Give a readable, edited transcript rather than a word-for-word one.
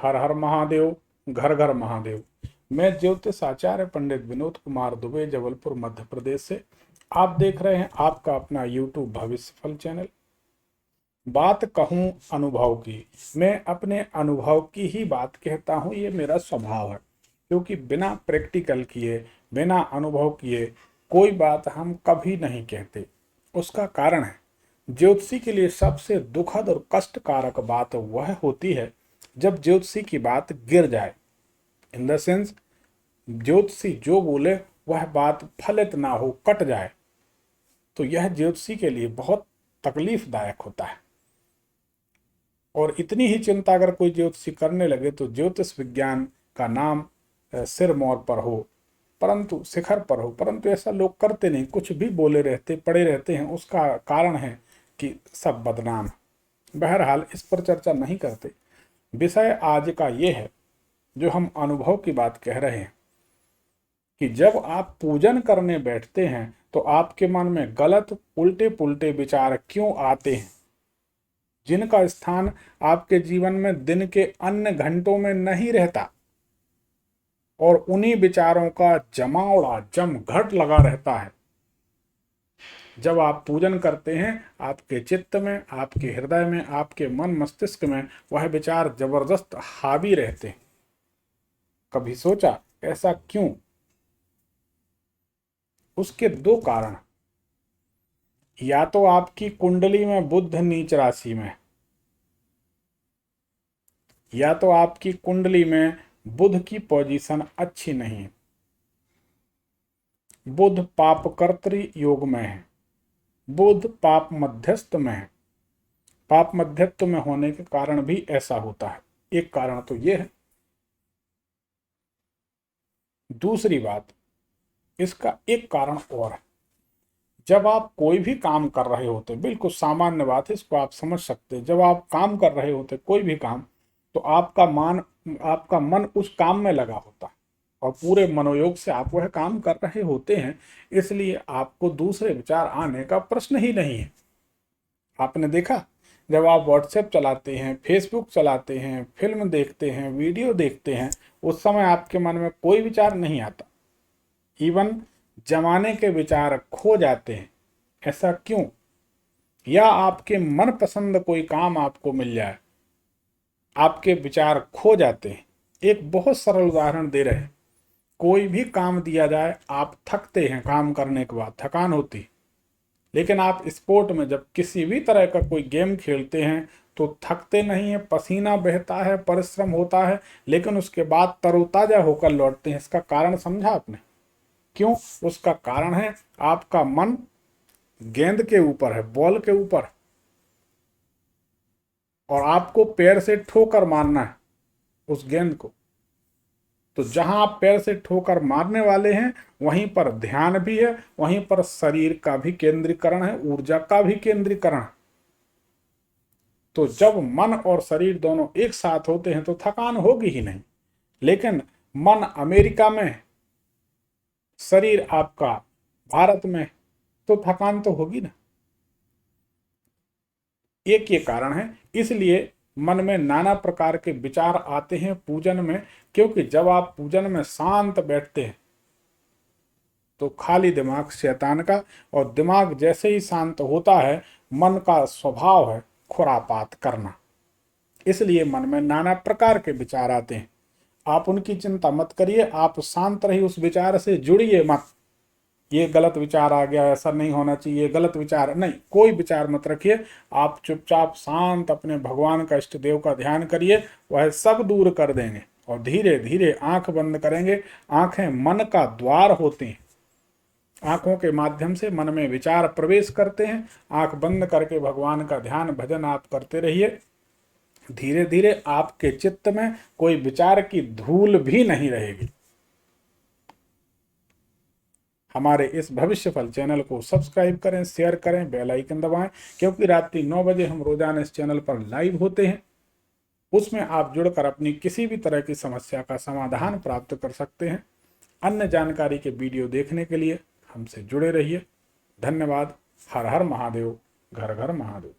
हर हर महादेव, घर घर महादेव। मैं ज्योतिष आचार्य पंडित विनोद कुमार दुबे, जबलपुर मध्य प्रदेश से। आप देख रहे हैं आपका अपना यूट्यूब भविष्य फल चैनल। बात कहूं अनुभव की, मैं अपने अनुभव की ही बात कहता हूं, ये मेरा स्वभाव है। क्योंकि बिना प्रैक्टिकल किए, बिना अनुभव किए कोई बात हम कभी नहीं कहते। उसका कारण है, ज्योतिषी के लिए सबसे दुखद और कष्टकारक बात वह होती है जब ज्योतिषी की बात गिर जाए। इन द सेंस, ज्योतिषी जो बोले वह बात फलित ना हो, कट जाए, तो यह ज्योतिषी के लिए बहुत तकलीफदायक होता है। और इतनी ही चिंता अगर कोई ज्योतिषी करने लगे तो ज्योतिष विज्ञान का नाम सिर मोर पर हो, परंतु शिखर पर हो, परंतु ऐसा लोग करते नहीं, कुछ भी बोले रहते, पड़े रहते हैं। उसका कारण है कि सब बदनाम है। बहरहाल इस पर चर्चा नहीं करते। विषय आज का ये है, जो हम अनुभव की बात कह रहे हैं, कि जब आप पूजन करने बैठते हैं तो आपके मन में गलत उल्टे पुल्टे विचार क्यों आते हैं, जिनका स्थान आपके जीवन में दिन के अन्य घंटों में नहीं रहता, और उन्हीं विचारों का जमावड़ा जमघट लगा रहता है। जब आप पूजन करते हैं, आपके चित्त में, आपके हृदय में, आपके मन मस्तिष्क में वह विचार जबरदस्त हावी रहते हैं। कभी सोचा ऐसा क्यों? उसके दो कारण। या तो आपकी कुंडली में बुध नीच राशि में, या तो आपकी कुंडली में बुध की पोजीशन अच्छी नहीं है। बुध पाप कर्तृ योग में है, बुध पाप मध्यस्थ में है। पाप मध्यस्थ में होने के कारण भी ऐसा होता है। एक कारण तो यह है। दूसरी बात, इसका एक कारण और है। जब आप कोई भी काम कर रहे होते, बिल्कुल सामान्य बात है, इसको आप समझ सकते हैं। जब आप काम कर रहे होते कोई भी काम, तो आपका मन उस काम में लगा होता है और पूरे मनोयोग से आप वह काम कर रहे होते हैं। इसलिए आपको दूसरे विचार आने का प्रश्न ही नहीं है। आपने देखा, जब आप व्हाट्सएप चलाते हैं, फेसबुक चलाते हैं, फिल्म देखते हैं, वीडियो देखते हैं, उस समय आपके मन में कोई विचार नहीं आता। इवन जमाने के विचार खो जाते हैं। ऐसा क्यों? या आपके मनपसंद कोई काम आपको मिल जाए, आपके विचार खो जाते हैं। एक बहुत सरल उदाहरण दे रहे हैं। कोई भी काम दिया जाए, आप थकते हैं, काम करने के बाद थकान होती, लेकिन आप स्पोर्ट में जब किसी भी तरह का कोई गेम खेलते हैं तो थकते नहीं है, पसीना बहता है, परिश्रम होता है, लेकिन उसके बाद तरोताजा होकर लौटते हैं। इसका कारण समझा आपने? क्यों? उसका कारण है आपका मन गेंद के ऊपर है, बॉल के ऊपर, और आपको पैर से ठोकर मारना है उस गेंद को। तो जहां आप पैर से ठोकर मारने वाले हैं, वहीं पर ध्यान भी है, वहीं पर शरीर का भी केंद्रीकरण है, ऊर्जा का भी केंद्रीकरण। तो जब मन और शरीर दोनों एक साथ होते हैं तो थकान होगी ही नहीं। लेकिन मन अमेरिका में, शरीर आपका भारत में, तो थकान तो होगी ना। एक ये कारण है। इसलिए मन में नाना प्रकार के विचार आते हैं पूजन में, क्योंकि जब आप पूजन में शांत बैठते हैं तो खाली दिमाग शैतान का, और दिमाग जैसे ही शांत होता है, मन का स्वभाव है खुरापात करना। इसलिए मन में नाना प्रकार के विचार आते हैं। आप उनकी चिंता मत करिए, आप शांत रहिए, उस विचार से जुड़िए मत। ये गलत विचार आ गया, ऐसा नहीं होना चाहिए, गलत विचार नहीं, कोई विचार मत रखिए। आप चुपचाप शांत अपने भगवान का, इष्ट देव का ध्यान करिए, वह सब दूर कर देंगे। और धीरे धीरे आंख बंद करेंगे। आंखें मन का द्वार होती हैं, आंखों के माध्यम से मन में विचार प्रवेश करते हैं। आंख बंद करके भगवान का ध्यान भजन आप करते रहिए। धीरे धीरे आपके चित्त में कोई विचार की धूल भी नहीं रहेगी। हमारे इस भविष्य फल चैनल को सब्सक्राइब करें, शेयर करें, बेल आइकन दबाएं, क्योंकि रात्रि 9 बजे हम रोजाना इस चैनल पर लाइव होते हैं। उसमें आप जुड़कर अपनी किसी भी तरह की समस्या का समाधान प्राप्त कर सकते हैं। अन्य जानकारी के वीडियो देखने के लिए हमसे जुड़े रहिए। धन्यवाद। हर हर महादेव, घर घर महादेव।